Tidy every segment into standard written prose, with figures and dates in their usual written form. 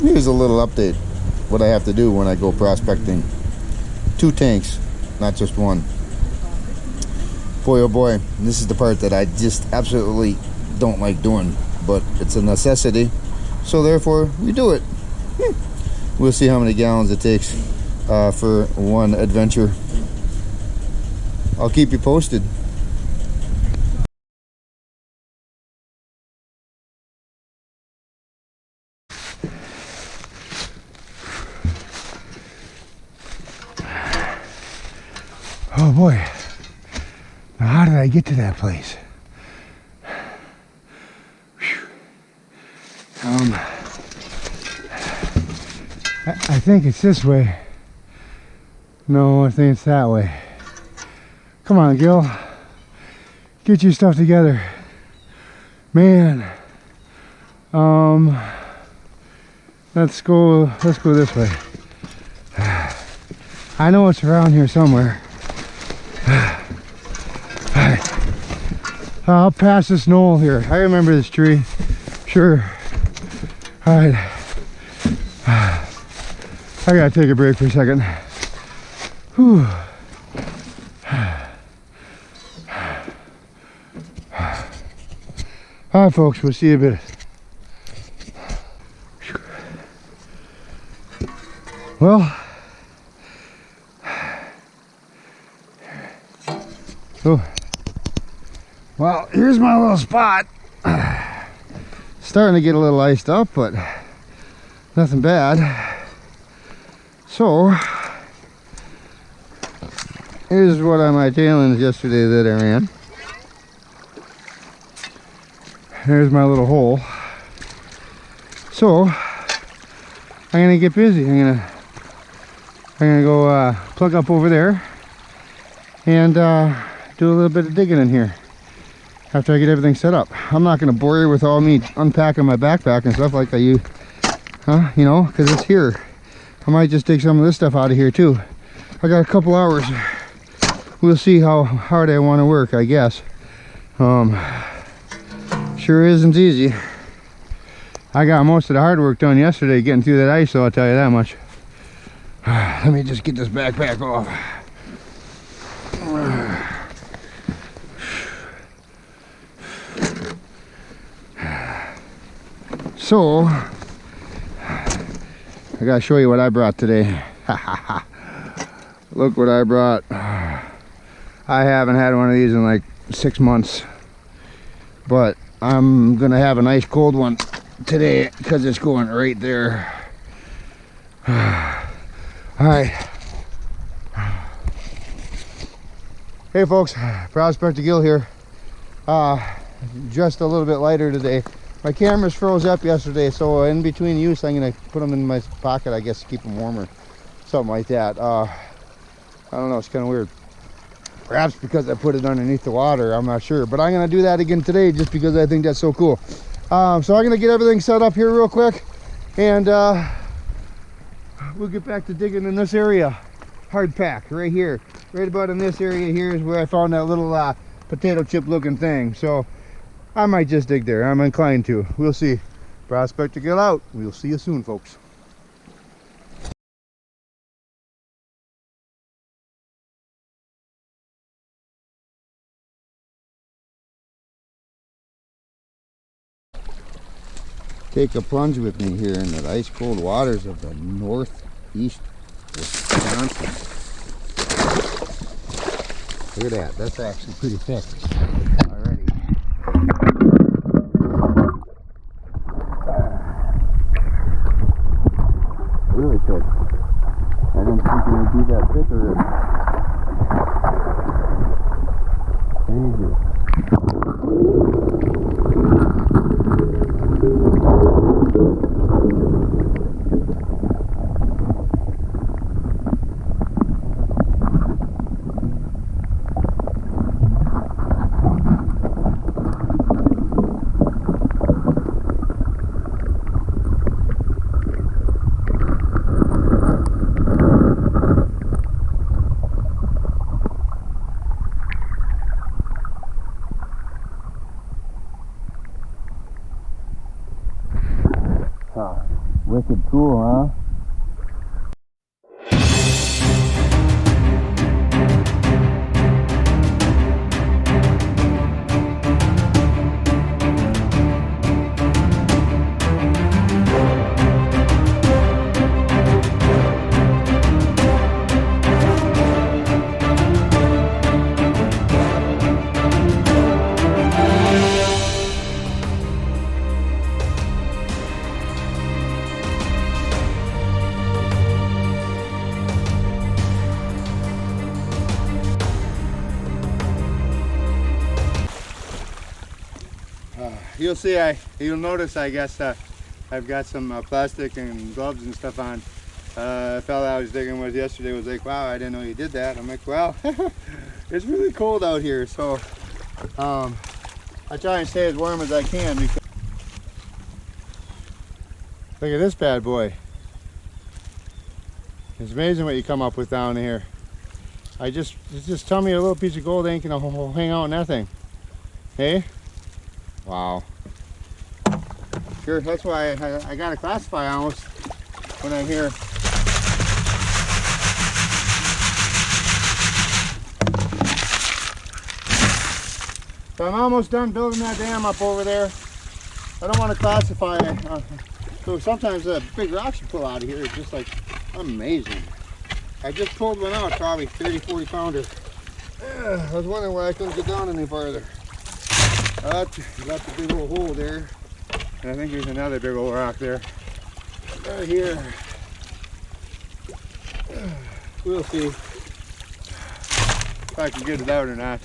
Here's a little update. What I have to do when I go prospecting. 2 tanks, not just one. Boy, oh boy, this is the part that I just absolutely don't like doing, but it's a necessity, so therefore we do it. We'll see how many gallons it takes for one adventure. I'll keep you posted. Oh boy, now how did I get to that place? I think it's this way. No, I think it's that way. Come on, Gil. Get your stuff together. Man. Let's go this way. I know it's around here somewhere. I'll pass this knoll here. I remember this tree. Sure. Alright. I gotta take a break for a second. Whew. Alright folks, we'll see you in a bit. Well, well, here's my little spot. Starting to get a little iced up, but nothing bad. So, here's what I my tailings yesterday that I ran. There's my little hole. So, I'm gonna get busy. I'm gonna go plug up over there and do a little bit of digging in here after I get everything set up. I'm not gonna bore you with all me unpacking my backpack and stuff like that, you know, because it's here. I might just take some of this stuff out of here too. I got a couple hours. We'll see how hard I want to work, I guess. Sure isn't easy. I got most of the hard work done yesterday getting through that ice, so I'll tell you that much. Let me just get this backpack off. So, I gotta show you what I brought today. Look what I brought. I haven't had one of these in like 6 months, but I'm gonna have a nice cold one today because it's going right there. All right. Hey folks, Prospector Gil here. Just a little bit lighter today. My cameras froze up yesterday, so in between use I'm gonna put them in my pocket, I guess, to keep them warmer, something like that. I don't know, it's kind of weird. Perhaps because I put it underneath the water, I'm not sure, but I'm gonna do that again today just because I think that's so cool. So I'm gonna get everything set up here real quick, and we'll get back to digging in this area. Hard pack right here, right about in this area here is where I found that little potato chip looking thing. So I might just dig there. I'm inclined to. We'll see. Prospector Gil out. We'll see you soon, folks. Take a plunge with me here in the ice cold waters of the northeast Wisconsin. Look at that. That's actually pretty thick already. Really thick. I didn't think it would be that thick already. Thank you. you'll see, you'll notice, I guess, I've got some plastic and gloves and stuff on. A fella I was digging with yesterday was like, wow, I didn't know you did that. I'm like, well, it's really cold out here, so I try and stay as warm as I can. Because look at this bad boy. It's amazing what you come up with down here. Just tell me a little piece of gold ain't gonna hang out in that thing. Hey? Wow. Sure, that's why I gotta classify almost when I hear. So I'm almost done building that dam up over there. I don't want to classify it. So sometimes the big rocks you pull out of here is just like amazing. I just pulled one out, probably 30, 40 pounder. I was wondering why I couldn't get down any farther. That's a big old hole there. And I think there's another big old rock there. Right here. We'll see if I can get it out or not.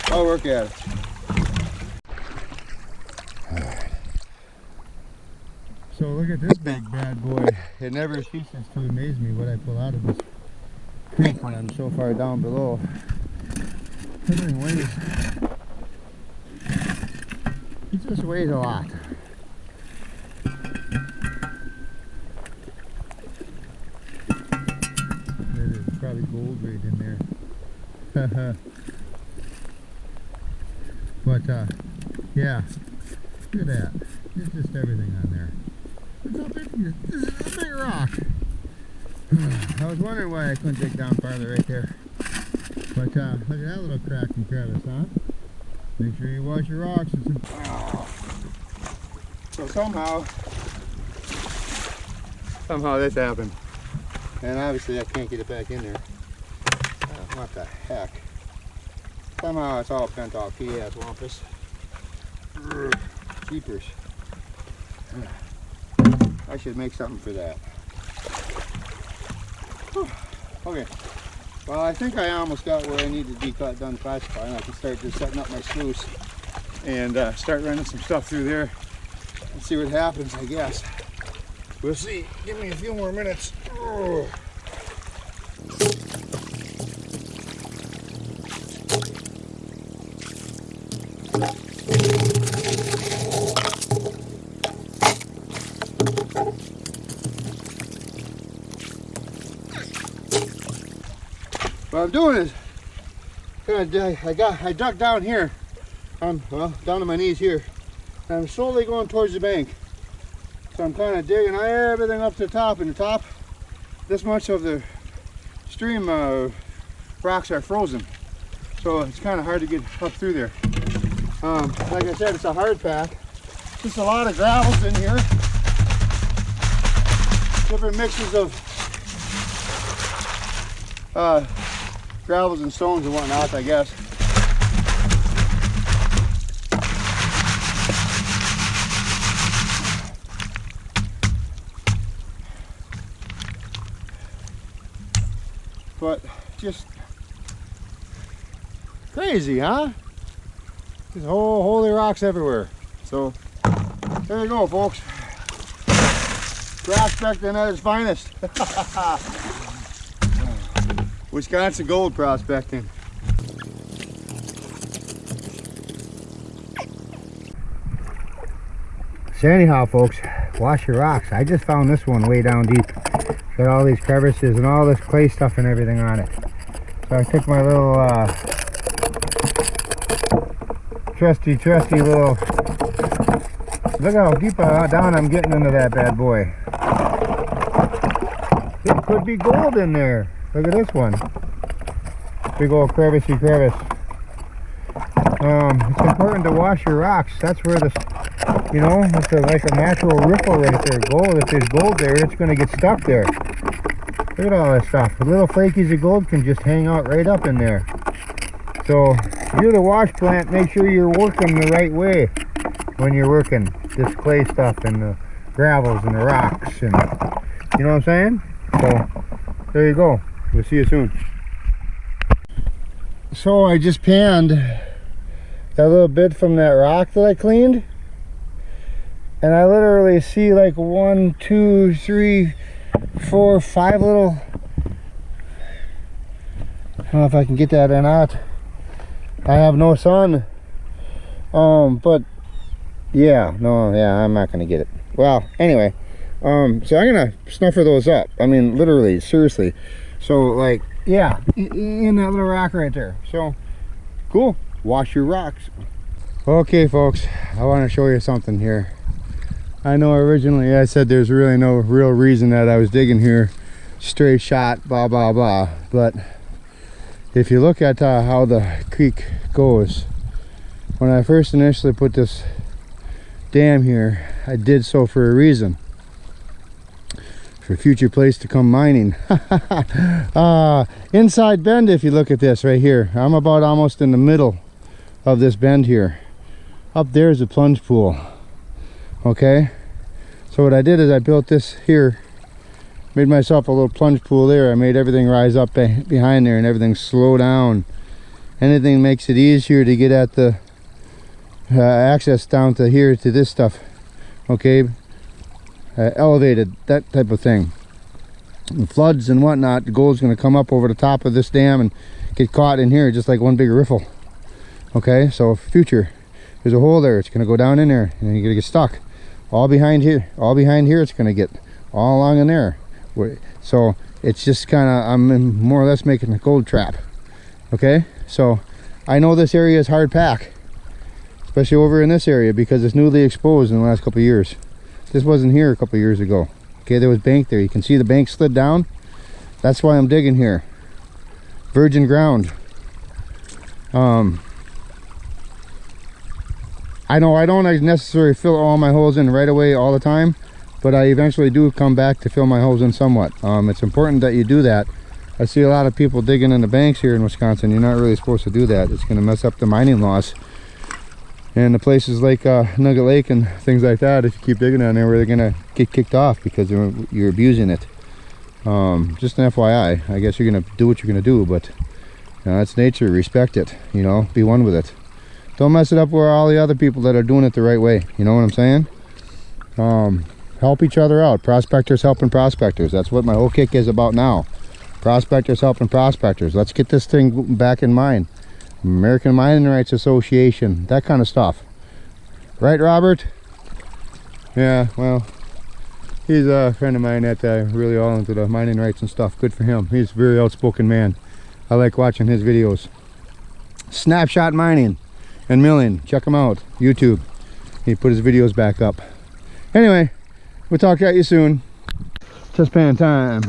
I'll work at it. So look at this big bad boy. It never ceases to amaze me what I pull out of this creek when I'm so far down below. It weighs. It just weighs a lot. There's probably gold right in there. But yeah, look at that. There's just everything on there. Look how big this is. This is a big rock. I was wondering why I couldn't dig down farther right there. But look at that little crack and crevice, huh? Make sure you wash your rocks. So somehow this happened. And obviously I can't get it back in there. What the heck? Somehow it's all bent off PS wampus. Jeepers. I should make something for that. Whew. Okay. Well, I think I almost got where I need to be done classifying. I can start just setting up my sluice and start running some stuff through there and see what happens, I guess. We'll see. Give me a few more minutes. Oh. What I'm doing is I dug down here. Well, down to my knees here. And I'm slowly going towards the bank. So I'm kind of digging everything up to the top. And the top, this much of the stream rocks are frozen. So it's kind of hard to get up through there. Like I said, it's a hard path. Just a lot of gravels in here. Different mixes of gravels and stones and whatnot, I guess. But just crazy, huh? There's holy rocks everywhere. So there you go, folks. Prospecting at its finest. Wisconsin gold prospecting. So anyhow, folks, wash your rocks. I just found this one way down deep. Got all these crevices and all this clay stuff and everything on it. So I took my little trusty little. Look how deep down I'm getting into that bad boy. There could be gold in there. Look at this one. Big old crevicey crevice. It's important to wash your rocks. That's where this, you know, it's like a natural ripple right there. Gold, if there's gold there, it's going to get stuck there. Look at all that stuff. The little flakies of gold can just hang out right up in there. So, if you're the wash plant, make sure you're working the right way when you're working this clay stuff and the gravels and the rocks and, you know what I'm saying? So, there you go. We'll see you soon. So I just panned that little bit from that rock that I cleaned, and I literally see like 1, 2, 3, 4, 5 little, I don't know if I can get that or not. I have no sun. But yeah, I'm not gonna get it. Well, anyway, so I'm gonna snuffer those up. I mean, literally, seriously. So like, yeah, in that little rock right there. So cool. Wash your rocks. Okay, folks, I want to show you something here. I know originally I said there's really no real reason that I was digging here, straight shot, blah blah blah, but if you look at how the creek goes, when I first initially put this dam here, I did so for a reason, for a future place to come mining. Inside bend, if you look at this right here, I'm about almost in the middle of this bend here. Up there is a plunge pool. Okay, so what I did is I built this here, made myself a little plunge pool there. I made everything rise up behind there and everything slow down. Anything makes it easier to get at the access down to here to this stuff. Okay, elevated, that type of thing. And floods and whatnot, the gold's going to come up over the top of this dam and get caught in here just like one big riffle. Okay, so future, there's a hole there, it's going to go down in there and you're going to get stuck. All behind here it's going to get all along in there. So it's just kind of, I'm more or less making a gold trap. Okay, so I know this area is hard pack, especially over in this area, because it's newly exposed in the last couple of years. This wasn't here a couple of years ago. Okay, there was bank there. You can see the bank slid down. That's why I'm digging here. Virgin ground. I know I don't necessarily fill all my holes in right away all the time, but I eventually do come back to fill my holes in somewhat. It's important that you do that. I see a lot of people digging in the banks here in Wisconsin. You're not really supposed to do that. It's going to mess up the mining laws. And the places like Nugget Lake and things like that, if you keep digging down there, where they're going to get kicked off because you're abusing it. Just an FYI. I guess you're going to do what you're going to do, but that's nature. Respect it. You know, be one with it. Don't mess it up with all the other people that are doing it the right way. You know what I'm saying? Help each other out. Prospectors helping prospectors. That's what my whole kick is about now. Prospectors helping prospectors. Let's get this thing back in mind. American Mining Rights Association, that kind of stuff. Right, Robert? Yeah, well, he's a friend of mine that really all into the mining rights and stuff. Good for him. He's a very outspoken man. I like watching his videos. Snapshot Mining and Milling, check him out. YouTube. He put his videos back up. Anyway, we'll talk at you soon. Test pan time.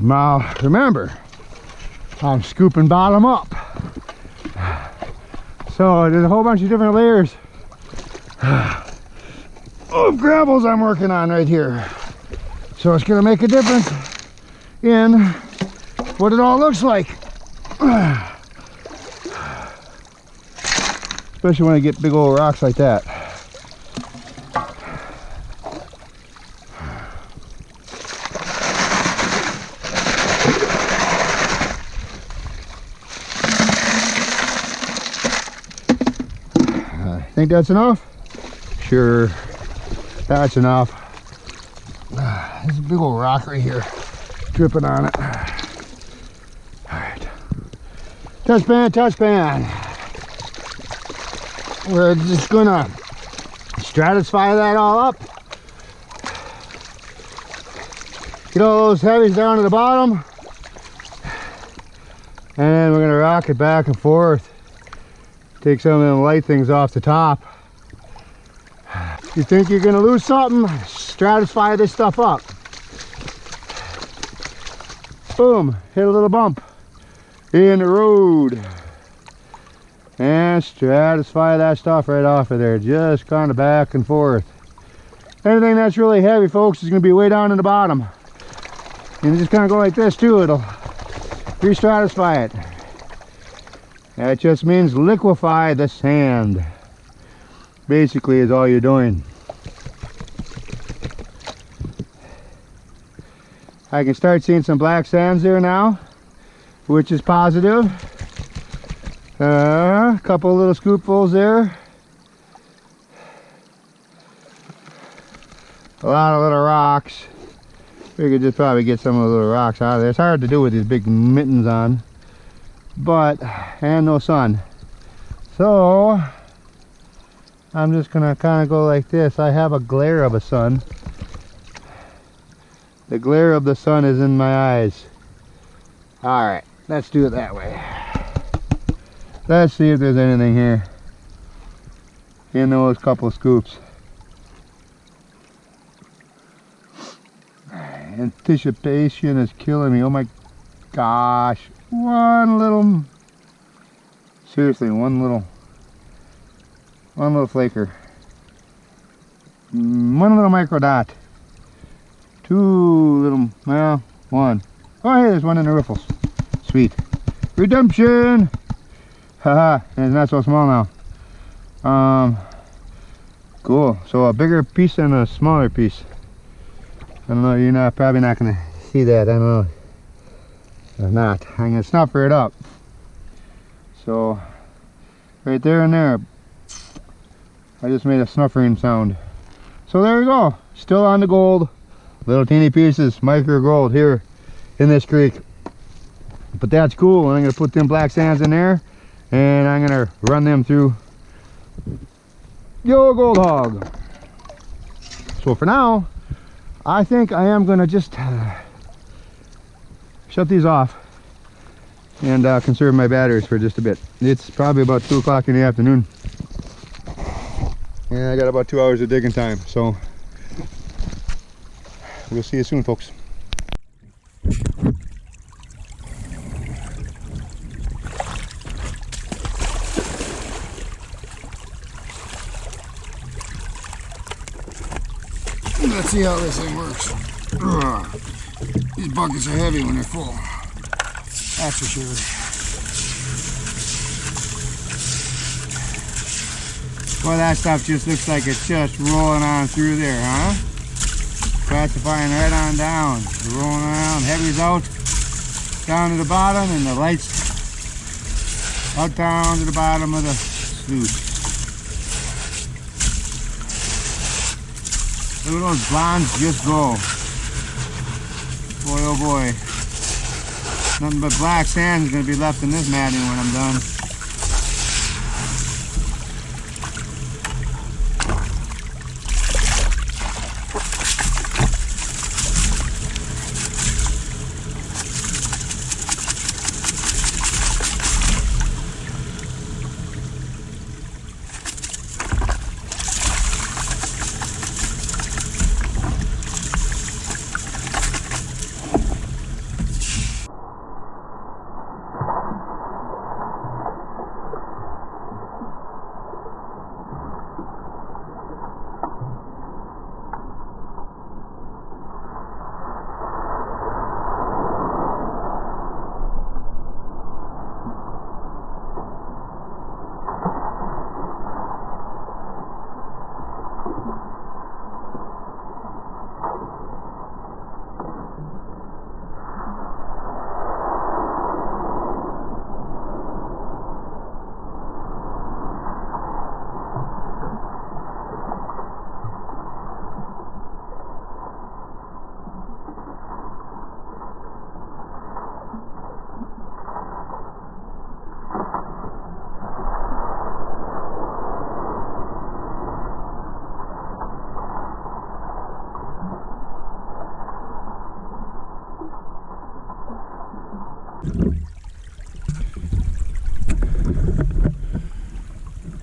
Now remember, I'm scooping bottom up. So there's a whole bunch of different layers of gravels I'm working on right here. So it's gonna make a difference in what it all looks like. Especially when I get big old rocks like that. Think that's enough? Sure, that's enough. There's a big old rock right here, dripping on it. All right, test pan. We're just gonna stratify that all up. Get all those heavies down to the bottom, and we're gonna rock it back and forth. Take some of them light things off the top. You think you're gonna lose something? Stratify this stuff up. Boom, hit a little bump in the road. And stratify that stuff right off of there. Just kind of back and forth. Anything that's really heavy, folks, is gonna be way down in the bottom. And just kind of go like this too. It'll re-stratify it. That just means liquefy the sand. Basically is all you're doing. I can start seeing some black sands there now, which is positive. A couple little scoopfuls there. A lot of little rocks. We could just probably get some of the little rocks out of there. It's hard to do with these big mittens on, but and no sun. So I'm just gonna kind of go like this. I have a glare of a sun. The glare of the sun is in my eyes. All right, let's do it that way. Let's see if there's anything here in those couple scoops. Anticipation is killing me. Oh my gosh. Seriously, one little flaker. One little micro dot. Two little, well, one. Oh, hey, there's one in the riffles. Sweet. Redemption! Haha, and it's not so small now. Cool. So a bigger piece and a smaller piece. I don't know, you're probably not going to see that. I don't know. Or not. I'm going to snuffer it up. So, right there and there, I just made a snuffering sound. So there we go. Still on the gold. Little teeny pieces, micro gold here in this creek. But that's cool. I'm going to put them black sands in there, and I'm going to run them through Yo Gold Hog. So for now, I think I am going to just shut these off and conserve my batteries for just a bit. It's probably about 2 o'clock in the afternoon. And I got about 2 hours of digging time. So we'll see you soon, folks. Let's see how this thing works. These buckets are heavy when they're full. That's for sure. Boy, that stuff just looks like it's just rolling on through there, huh? Classifying right on down. Rolling around, heavy's out, down to the bottom, and the lights out down to the bottom of the sluice. Look at those blondes just go. Boy, oh boy. Nothing but black sand is going to be left in this matting when I'm done.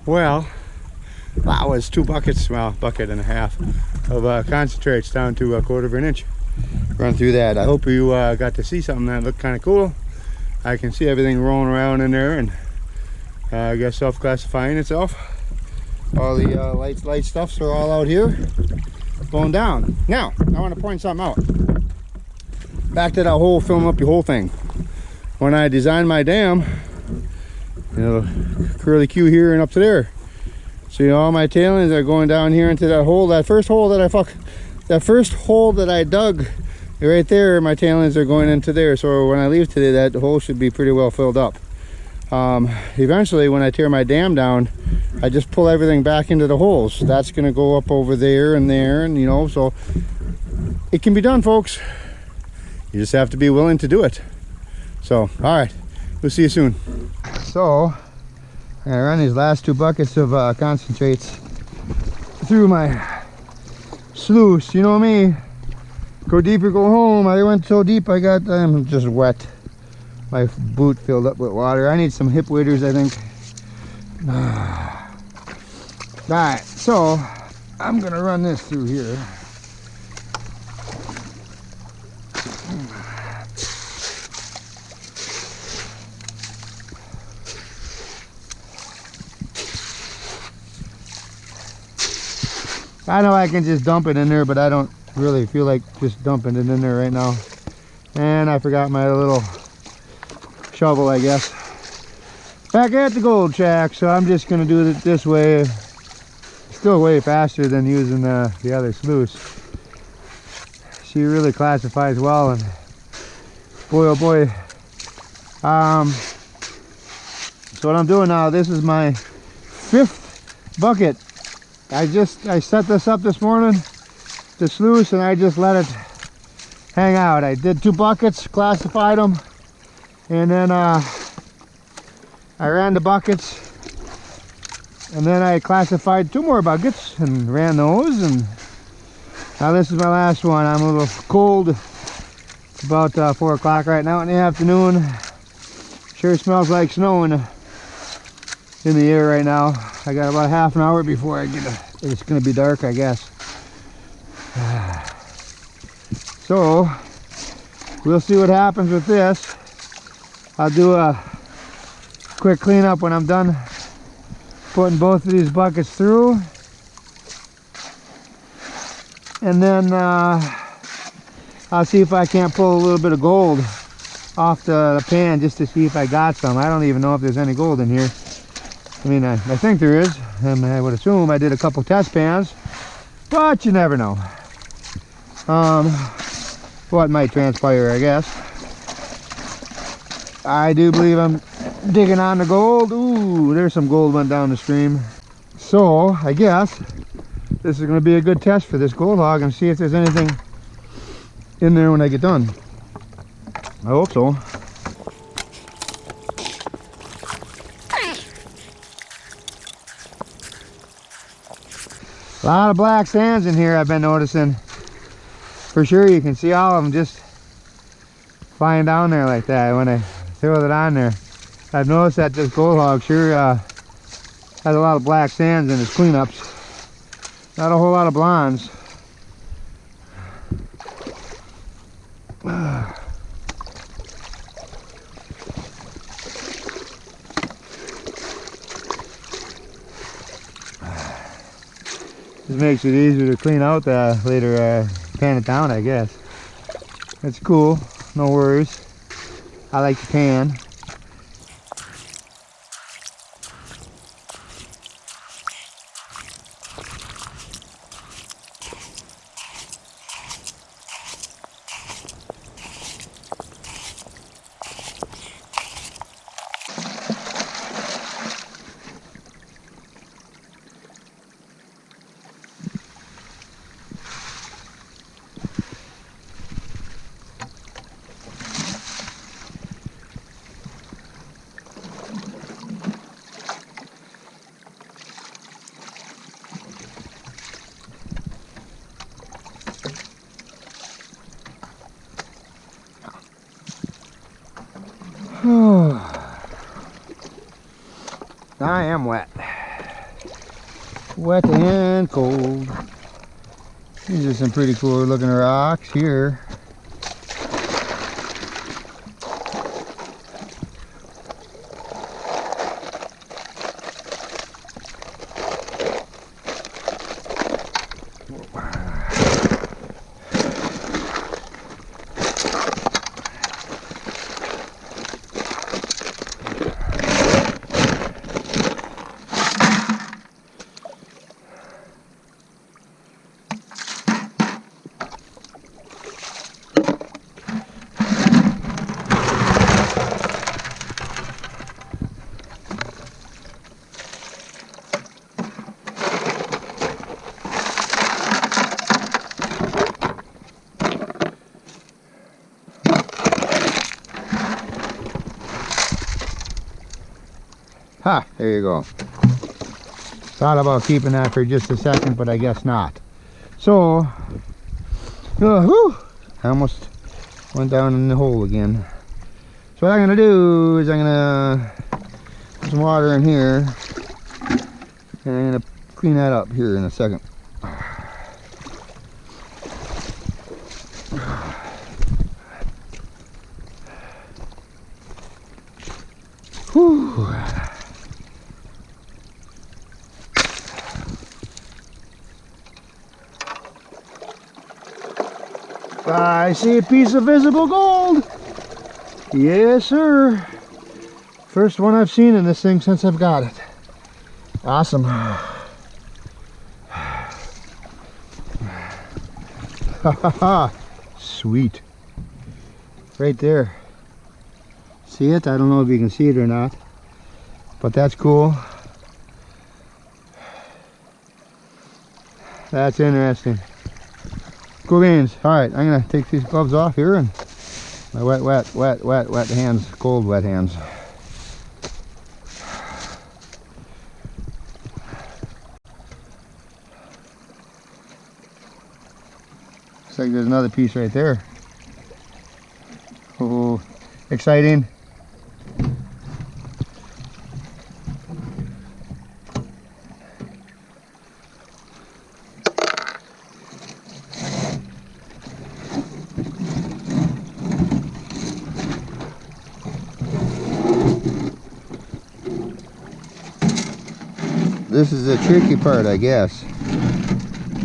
Well, that was 2 buckets, well, bucket and a half of concentrates down to 1/4 of an inch. Run through that. I hope you got to see something that looked kind of cool. I can see everything rolling around in there, and I guess self-classifying itself. All the light stuffs are all out here, going down. Now, I want to point something out. back to that hole, filling up the whole thing. When I designed my dam, you know, curly Q here and up to there. So you know, all my tailings are going down here into that hole. That first hole that I dug right there, my tailings are going into there. So when I leave today, that hole should be pretty well filled up. Eventually, when I tear my dam down, I just pull everything back into the holes. That's going to go up over there, and you know, so it can be done, folks. You just have to be willing to do it. So, all right, we'll see you soon. So, I run these last 2 buckets of concentrates through my sluice. You know me, go deep or go home. I went so deep I'm just wet. My boot filled up with water. I need some hip waders, I think. Alright, so I'm gonna run this through here. I know I can just dump it in there, but I don't really feel like just dumping it in there right now. And I forgot my little shovel, I guess, back at the gold shack, so I'm just gonna do it this way. Still way faster than using the other sluice. She really classifies well, and boy oh boy. So what I'm doing now, this is my 5th bucket. I set this up this morning, the sluice, and I just let it hang out. I did 2 buckets, classified them, and then I ran the buckets, and then I classified 2 more buckets and ran those, and now this is my last one. I'm a little cold. It's about 4 o'clock right now in the afternoon. Sure smells like snow in the air right now. I got about half an hour before it's gonna be dark, I guess. So we'll see what happens with this. I'll do a quick cleanup when I'm done putting both of these buckets through, and then I'll see if I can't pull a little bit of gold off the pan just to see if I got some. I don't even know if there's any gold in here. I mean, I think there is, and I would assume I did a couple test pans, but you never know. What might transpire, I guess. I do believe I'm digging on the gold. Ooh, there's some gold went down the stream. So I guess this is going to be a good test for this gold hog, and see if there's anything in there when I get done. I hope so. A lot of black sands in here, I've been noticing. For sure, you can see all of them just flying down there like that when I throw it on there. I've noticed that this gold hog sure has a lot of black sands in his cleanups. Not a whole lot of blondes. This makes it easier to clean out later, pan it down, I guess. It's cool, no worries. I like to pan. I am wet. Wet and cold. These are some pretty cool looking rocks here. Ha, there you go. Thought about keeping that for just a second, but I guess not. So, whew, I almost went down in the hole again. So what I'm gonna do is I'm gonna put some water in here, and I'm gonna clean that up here in a second. Whew. I see a piece of visible gold. Yes, sir. First one I've seen in this thing since I've got it. Awesome. Ha ha ha. Sweet. Right there. See it? I don't know if you can see it or not, but that's cool. That's interesting. Cool beans. All right, I'm gonna take these gloves off here and my wet hands, cold wet hands. Looks like there's another piece right there. Oh, exciting. This is the tricky part, I guess.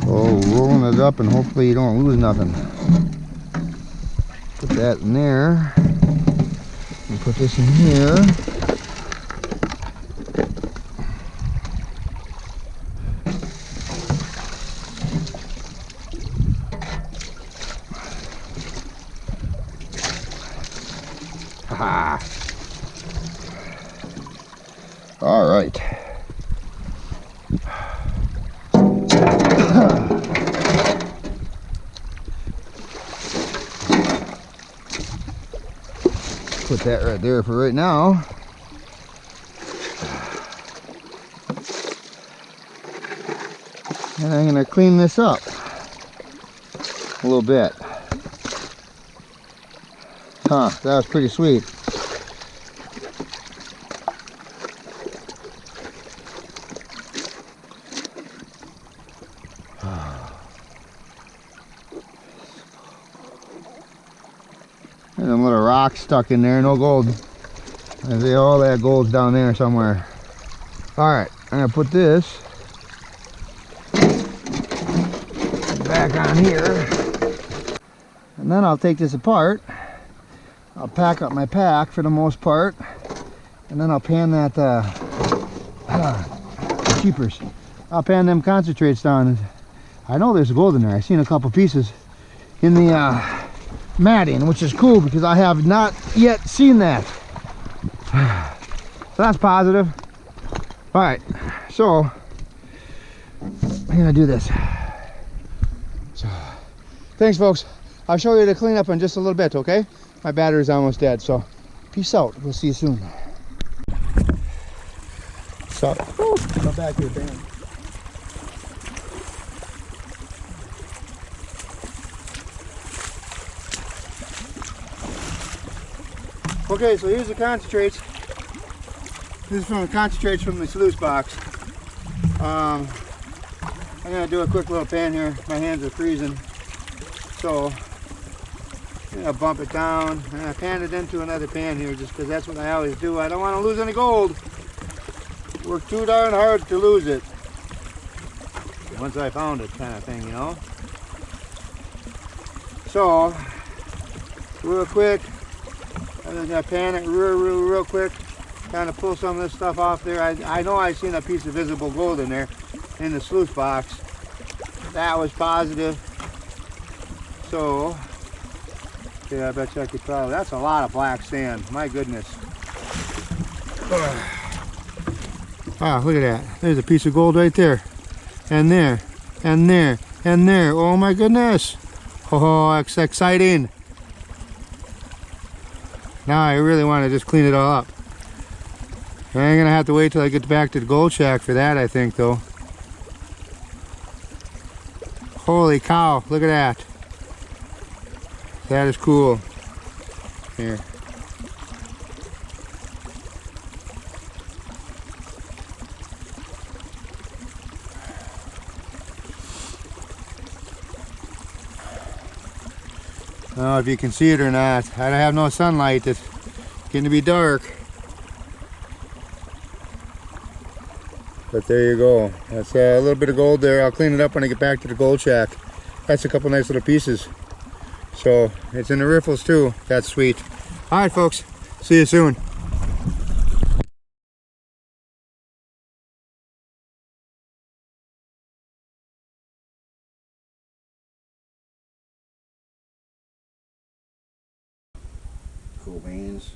Oh, rolling it up and hopefully you don't lose nothing. Put that in there. And put this in here. Ha! All right. Put that right there for right now. And I'm going to clean this up a little bit. Huh, that was pretty sweet. There's a little rock stuck in there, no gold. I see all that gold's down there somewhere. Alright, I'm going to put this back on here. And then I'll take this apart. I'll pack up my pack for the most part. And then I'll pan that, cheapers. I'll pan them concentrates down. I know there's gold in there. I've seen a couple pieces in the matting, which is cool because I have not yet seen that. So that's positive. All right, so I'm gonna do this. So thanks, folks. I'll show you the cleanup in just a little bit, okay? My battery's almost dead, so peace out. We'll see you soon. So come back here, Ben. Okay, so here's the concentrates. This is from the concentrates from the sluice box. I'm gonna do a quick little pan here. My hands are freezing, so I'm gonna bump it down and I pan it into another pan here, just because that's what I always do. I don't want to lose any gold. Work too darn hard to lose it. Once I found it, kind of thing, you know. So real quick. I'm gonna pan it real quick, kind of pull some of this stuff off there. I know I seen a piece of visible gold in there in the sluice box. That was positive. So, yeah, I bet you I could probably, that's a lot of black sand, my goodness. Wow, look at that. There's a piece of gold right there. And there, and there, and there. Oh my goodness. Oh, that's exciting. Now I really want to just clean it all up. I'm gonna have to wait till I get back to the gold shack for that, I think, though. Holy cow, look at that. That is cool. Here. I don't know if you can see it or not. I don't have no sunlight. It's getting to be dark. But there you go. That's a little bit of gold there. I'll clean it up when I get back to the gold shack. That's a couple nice little pieces. So it's in the riffles too. That's sweet. All right, folks. See you soon. Cool beans.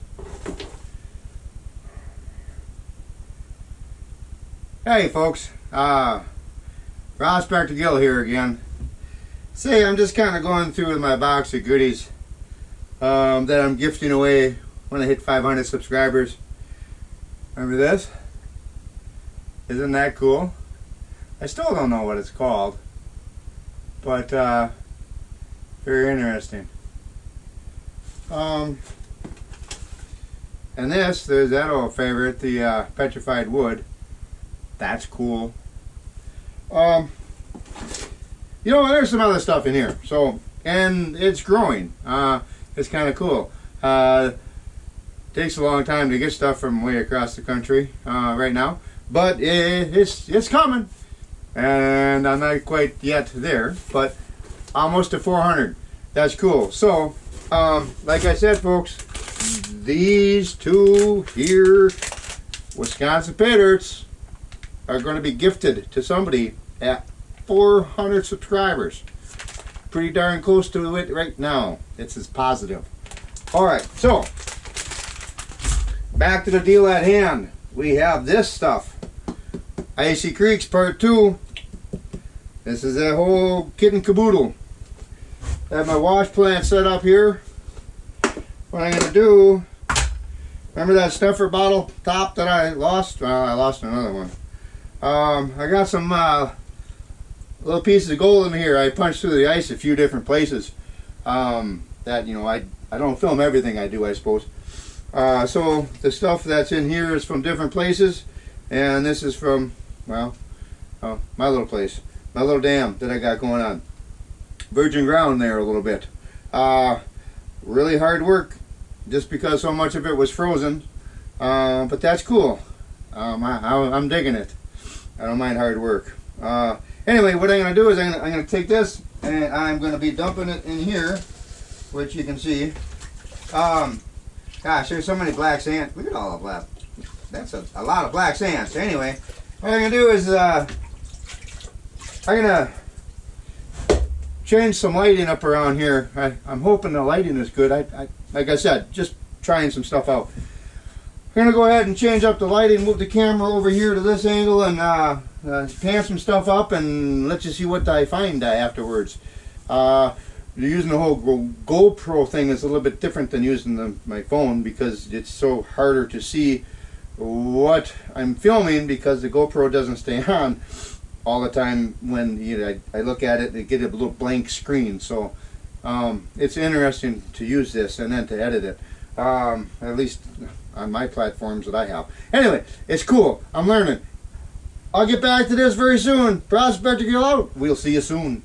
Hey folks, Prospector Gil here again. Say, I'm just kind of going through with my box of goodies that I'm gifting away when I hit 500 subscribers. Remember this? Isn't that cool? I still don't know what it's called, but very interesting. And this, there's that old favorite, the petrified wood. That's cool. You know, there's some other stuff in here. So, and it's growing. It's kind of cool. Takes a long time to get stuff from way across the country right now, but it's coming. And I'm not quite yet there, but almost to 400. That's cool. So, like I said, folks, these two here, Wisconsin Paydirts, are going to be gifted to somebody at 400 subscribers. Pretty darn close to it right now. It's as positive. Alright, so back to the deal at hand. We have this stuff. Icy Creeks Part 2. This is that whole kit and caboodle. I have my wash plant set up here. What I'm going to do, remember that snuffer bottle top that I lost? Well, I lost another one. I got some little pieces of gold in here. I punched through the ice a few different places. That, you know, I don't film everything I do, I suppose. So the stuff that's in here is from different places, and this is from, well, my little place, my little dam that I got going on. Virgin ground there a little bit. Really hard work, just because so much of it was frozen. But that's cool. I'm digging it. I don't mind hard work. Anyway, what I'm going to do is I'm going to take this and I'm going to be dumping it in here, which you can see. Gosh, there's so many black sand. Look at all the black. That's a lot of black sand. So anyway, what I'm going to do is I'm going to change some lighting up around here. I'm hoping the lighting is good. Like I said, just trying some stuff out. I'm going to go ahead and change up the lighting, move the camera over here to this angle, and pan some stuff up and let you see what I find afterwards. Using the whole GoPro thing is a little bit different than using my phone, because it's so harder to see what I'm filming, because the GoPro doesn't stay on all the time. When I look at it, get a little blank screen. So it's interesting to use this and then to edit it, at least on my platforms that I have. Anyway, it's cool. I'm learning. I'll get back to this very soon. Prospector Gil out. We'll see you soon.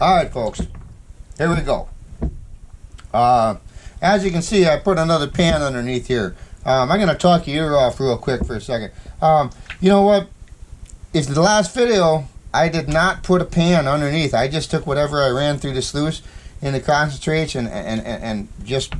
Alright, folks. Here we go. As you can see, I put another pan underneath here. I'm going to talk your ear off real quick for a second. You know what? If the last video, I did not put a pan underneath. I just took whatever I ran through the sluice in the concentrates and just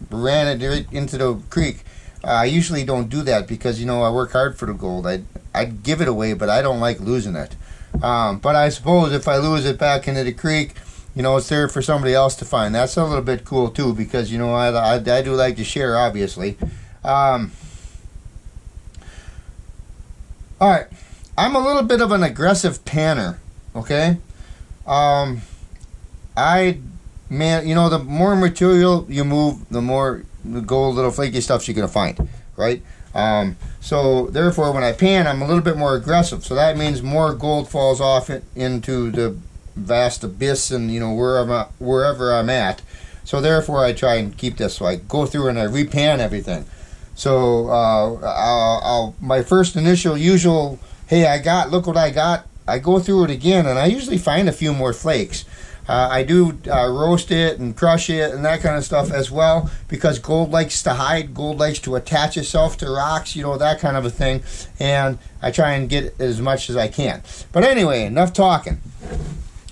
ran it right into the creek. I usually don't do that because, you know, I work hard for the gold. I'd give it away, but I don't like losing it. But I suppose if I lose it back into the creek, you know, it's there for somebody else to find. That's a little bit cool too, because, you know, I do like to share, obviously. Alright, I'm a little bit of an aggressive panner, okay? You know, the more material you move, the more the gold, little flaky stuff you're gonna find, right? So therefore, when I pan, I'm a little bit more aggressive. So that means more gold falls off into the vast abyss, and wherever I'm at. So therefore, I try and keep this. So I go through and I repan everything. So my first initial usual, hey, look what I got. I go through it again, and I usually find a few more flakes. I do roast it and crush it and that kind of stuff as well, because gold likes to hide. Gold likes to attach itself to rocks, that kind of a thing. And I try and get as much as I can. But anyway, enough talking.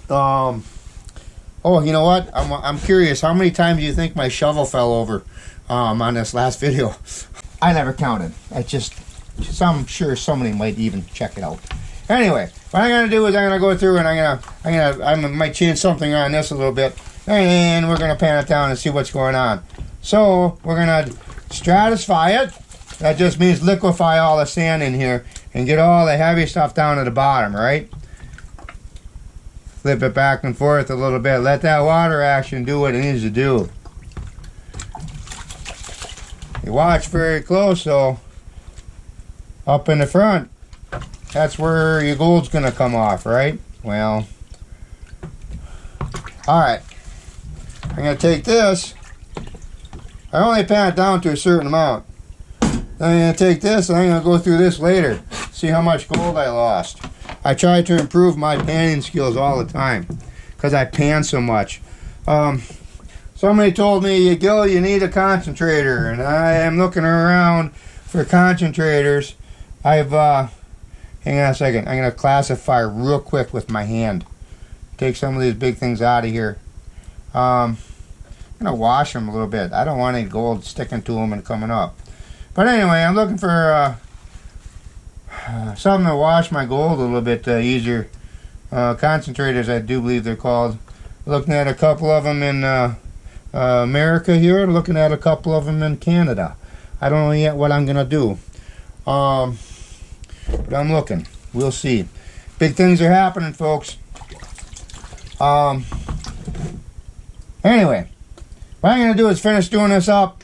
Oh, you know what? I'm curious. How many times do you think my shovel fell over on this last video? I never counted. I'm sure somebody might even check it out. Anyway, what I'm gonna do is I'm gonna go through and I might change something on this a little bit, and we're gonna pan it down and see what's going on. So we're gonna stratify it. That just means liquefy all the sand in here and get all the heavy stuff down to the bottom, right? Flip it back and forth a little bit. Let that water action do what it needs to do. You watch very close, though. Up in the front, that's where your gold's gonna come off, right? Well, all right. I'm gonna take this. I only pan it down to a certain amount. Then I'm gonna take this and I'm gonna go through this later. See how much gold I lost. I try to improve my panning skills all the time because I pan so much. Somebody told me, Gil, you need a concentrator, and I am looking around for concentrators. Hang on a second. I'm going to classify real quick with my hand. Take some of these big things out of here. I'm going to wash them a little bit. I don't want any gold sticking to them and coming up. But anyway, I'm looking for something to wash my gold a little bit easier. Concentrators, I do believe they're called. Looking at a couple of them in America here. Looking at a couple of them in Canada. I don't know yet what I'm going to do. But I'm looking. We'll see. Big things are happening, folks. Anyway, what I'm going to do is finish doing this up.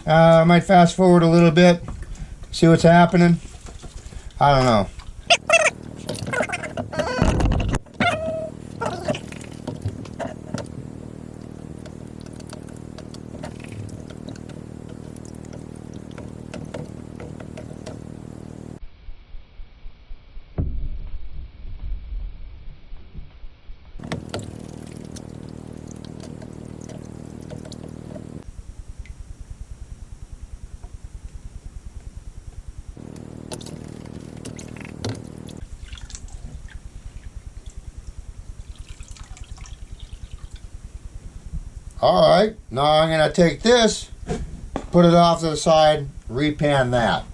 I might fast forward a little bit. See what's happening. I don't know. Alright, now I'm going to take this, put it off to the side, repan that.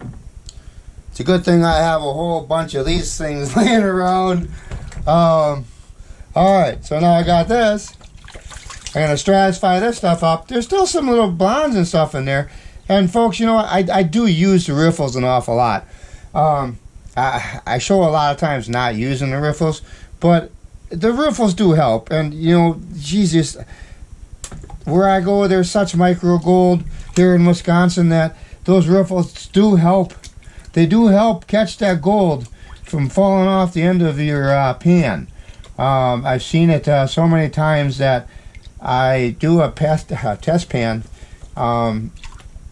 It's a good thing I have a whole bunch of these things laying around. Alright, so now I got this. I'm going to stratify this stuff up. There's still some little blondes and stuff in there. And folks, you know what? I do use the riffles an awful lot. I show a lot of times not using the riffles, but the riffles do help. And, Jesus, where I go, there's such micro gold here in Wisconsin that those riffles do help. They do help catch that gold from falling off the end of your pan. I've seen it so many times that I do a test pan, and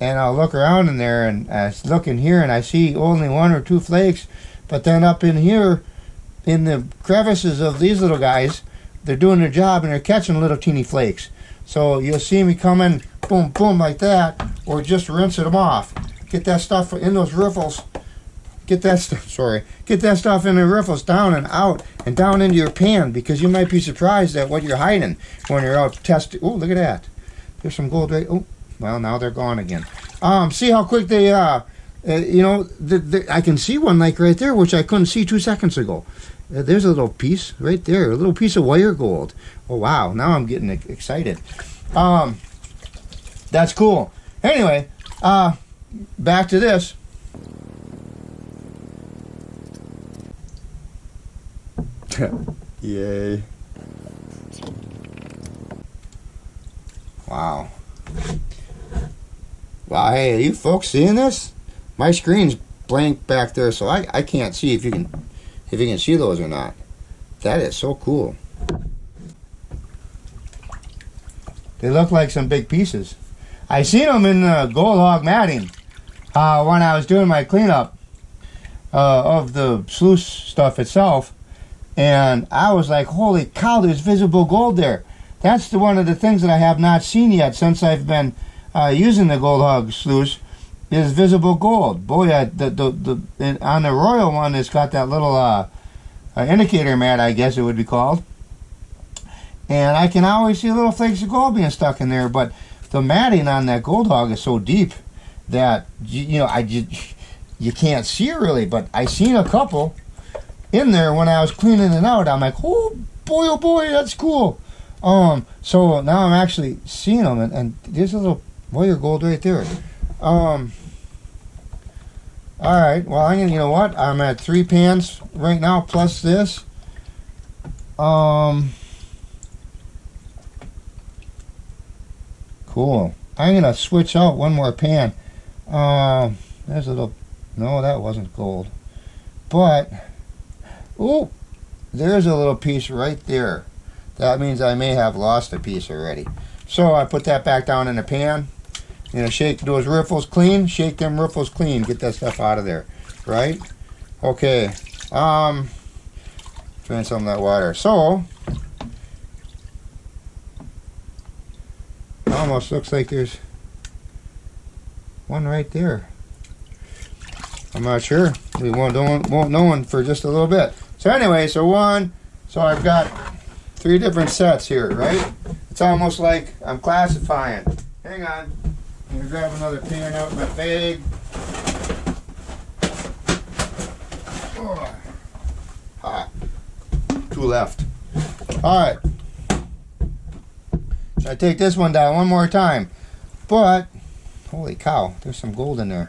I'll look around in there and I look in here and I see only 1 or 2 flakes, but then up in here, in the crevices of these little guys, they're doing their job and they're catching little teeny flakes. So you'll see me come in, boom, boom, like that, or just rinsing them off. Get that stuff in those riffles. Get that stuff in the riffles down and out and down into your pan, because you might be surprised at what you're hiding when you're out testing. Oh, look at that. There's some gold right. Oh, well, now they're gone again. See how quick they are. I can see one like right there, which I couldn't see 2 seconds ago. There's a little piece right there, a little piece of wire gold. Oh, wow. Now I'm getting excited. That's cool. Anyway, back to this. Yay. Wow. Wow, hey, are you folks seeing this? My screen's blank back there, so I can't see if you can see those or not. That is so cool. They look like some big pieces. I seen them in the gold hog matting when I was doing my cleanup of the sluice stuff itself, and I was like, holy cow, there's visible gold there. That's one of the things that I have not seen yet since I've been using the gold hog sluice, is visible gold. Boy, on the Royal one, it's got that little indicator mat, I guess it would be called, and I can always see little flakes of gold being stuck in there. But the matting on that gold hog is so deep that you can't see it really. But I seen a couple in there when I was cleaning it out. I'm like, oh boy, that's cool. So now I'm actually seeing them, and there's a little wire gold right there. All right, well, I'm gonna, you know what? I'm at 3 pans right now plus this. Cool. I'm gonna switch out one more pan. There's a little. No, that wasn't gold. But, oh, there's a little piece right there. That means I may have lost a piece already. So I put that back down in the pan. You know, shake those riffles clean. Shake them riffles clean. Get that stuff out of there, right? Okay. Drain some of that water. So, almost looks like there's one right there. I'm not sure. We won't know one for just a little bit. So anyway, so I've got 3 different sets here, right? It's almost like I'm classifying. Hang on. I'm going to grab another pan out of my bag. Oh, hot. 2 left. Alright. I take this one down one more time. But, holy cow, there's some gold in there.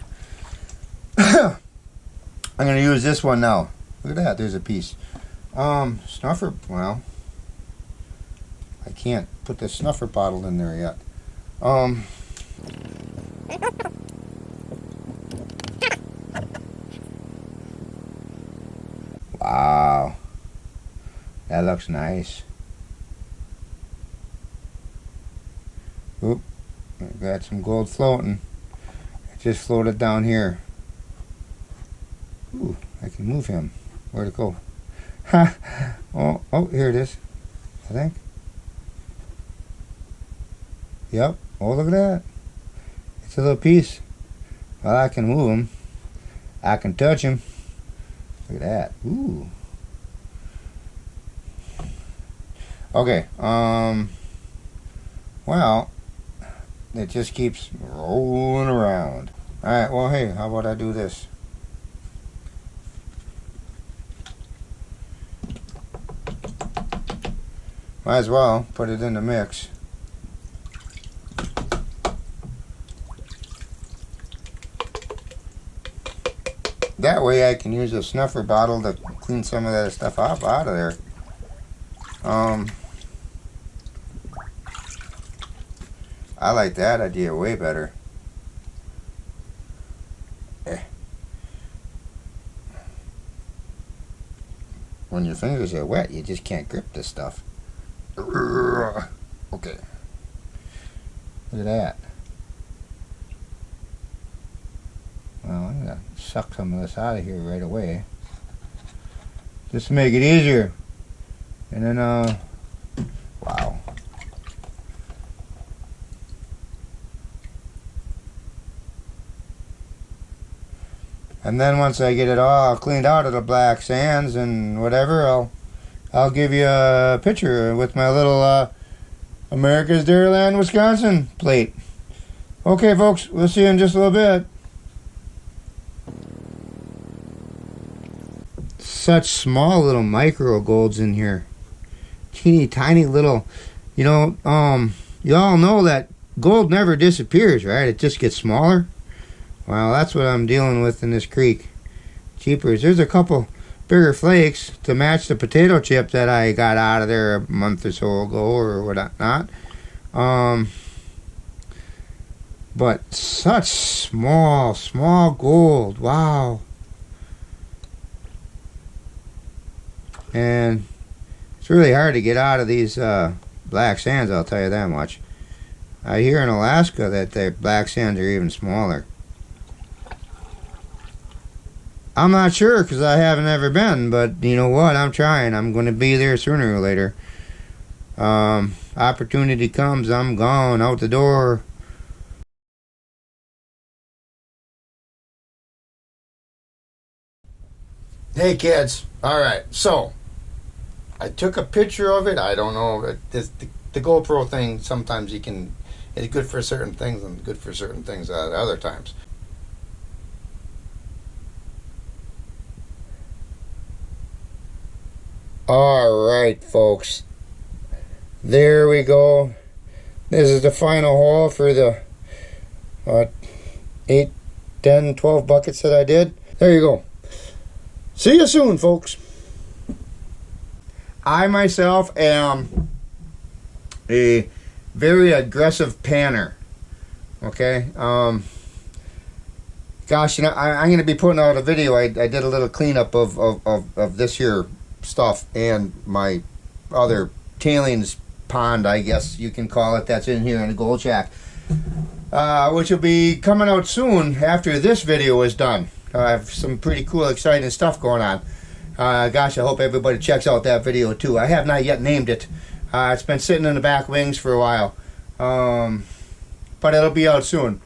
I'm going to use this one now. Look at that, there's a piece. Snuffer, well, I can't put the snuffer bottle in there yet. Wow. That looks nice. Oop, I got some gold floating. It just floated down here. Ooh, I can move him. Where'd it go? Ha! Oh, here it is. I think. Yep. Oh, look at that. It's a little piece. Well, I can move him. I can touch him. Look at that. Ooh. Okay. Well, it just keeps rolling around. Alright, well, hey, how about I do this? Might as well put it in the mix. That way I can use a snuffer bottle to clean some of that stuff off out of there. I like that idea way better. When your fingers are wet, you just can't grip this stuff. Okay. Look at that. Well, I'm gonna suck some of this out of here right away, just to make it easier. And then, wow. And then once I get it all cleaned out of the black sands and whatever, I'll give you a picture with my little America's Dairyland, Wisconsin plate. Okay, folks, we'll see you in just a little bit. Such small little micro golds in here. Teeny tiny little, you know, you all know that gold never disappears, right? It just gets smaller. Well, that's what I'm dealing with in this creek. Jeepers, there's a couple bigger flakes to match the potato chip that I got out of there a month or so ago or whatnot. But such small gold. Wow. And it's really hard to get out of these black sands, I'll tell you that much. I hear in Alaska that the black sands are even smaller. I'm not sure because I haven't ever been, but you know what? I'm trying. I'm going to be there sooner or later. Opportunity comes, I'm gone, out the door. Hey kids, alright, so I took a picture of it. I don't know, the GoPro thing, sometimes it's good for certain things and good for certain things at other times. Alright folks, there we go. This is the final haul for the 8, 10, 12 buckets that I did. There you go. See you soon, folks. I myself am a very aggressive panner. Okay. Gosh, you know, I'm going to be putting out a video. I did a little cleanup of this here stuff and my other tailings pond, I guess you can call it, that's in here in the gold shack, which will be coming out soon after this video is done. I have some pretty cool, exciting stuff going on. Gosh, I hope everybody checks out that video too. I have not yet named it. It's been sitting in the back wings for a while, but it'll be out soon.